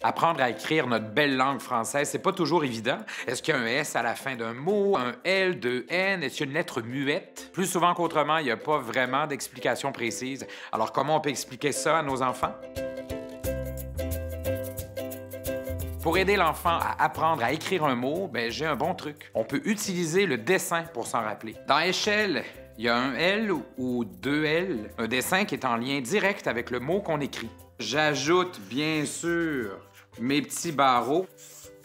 Apprendre à écrire notre belle langue française, c'est pas toujours évident. Est-ce qu'il y a un S à la fin d'un mot, un L, deux N? Est-ce qu'il y a une lettre muette? Plus souvent qu'autrement, il n'y a pas vraiment d'explication précise. Alors, comment on peut expliquer ça à nos enfants? Pour aider l'enfant à apprendre à écrire un mot, ben, j'ai un bon truc. On peut utiliser le dessin pour s'en rappeler. Dans échelle, il y a un L ou deux L, un dessin qui est en lien direct avec le mot qu'on écrit. J'ajoute, bien sûr, mes petits barreaux.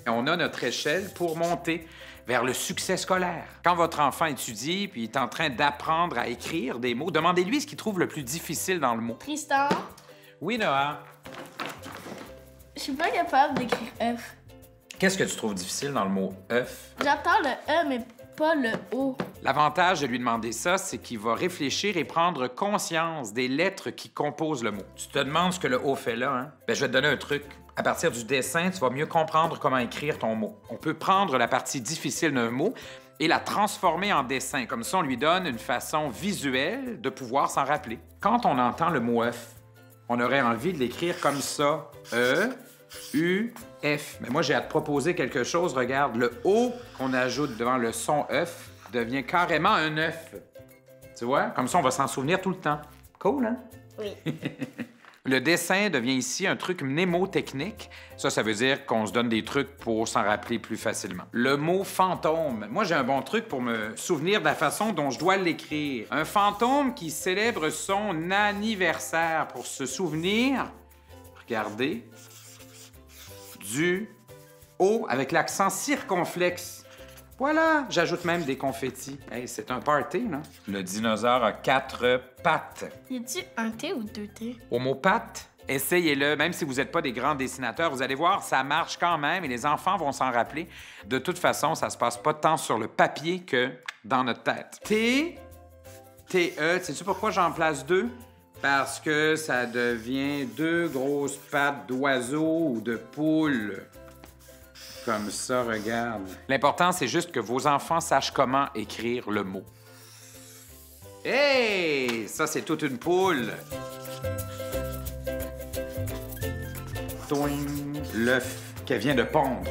Et on a notre échelle pour monter vers le succès scolaire. Quand votre enfant étudie puis est en train d'apprendre à écrire des mots, demandez-lui ce qu'il trouve le plus difficile dans le mot. Tristan, Oui, Noah? je suis pas capable d'écrire œuf. Qu'est-ce que tu trouves difficile dans le mot œuf? J'entends le E, mais pas le O. L'avantage de lui demander ça, c'est qu'il va réfléchir et prendre conscience des lettres qui composent le mot. Tu te demandes ce que le O fait là, hein? Ben, je vais te donner un truc. À partir du dessin, tu vas mieux comprendre comment écrire ton mot. On peut prendre la partie difficile d'un mot et la transformer en dessin. Comme ça, on lui donne une façon visuelle de pouvoir s'en rappeler. Quand on entend le mot œuf, on aurait envie de l'écrire comme ça. E, U, F. Mais moi, j'ai à te proposer quelque chose. Regarde, le O qu'on ajoute devant le son œuf devient carrément un œuf. Tu vois? Comme ça, on va s'en souvenir tout le temps. Cool, hein? Oui. Le dessin devient ici un truc mnémotechnique. Ça veut dire qu'on se donne des trucs pour s'en rappeler plus facilement. Le mot fantôme. Moi, j'ai un bon truc pour me souvenir de la façon dont je dois l'écrire. Un fantôme qui célèbre son anniversaire pour se souvenir. Regardez. Du O avec l'accent circonflexe. Voilà, j'ajoute même des confettis. Hey, c'est un party, non? Le dinosaure a 4 pattes. Y a-tu un T ou deux T? Au mot pattes, essayez-le. Même si vous n'êtes pas des grands dessinateurs, vous allez voir, ça marche quand même et les enfants vont s'en rappeler. De toute façon, ça se passe pas tant sur le papier que dans notre tête. T, T-E, sais-tu pourquoi j'en place 2? Parce que ça devient 2 grosses pattes d'oiseau ou de poule. Comme ça, regarde. L'important, c'est juste que vos enfants sachent comment écrire le mot. Hey! Ça, c'est toute une poule. Toing! L'œuf qu'elle vient de pondre.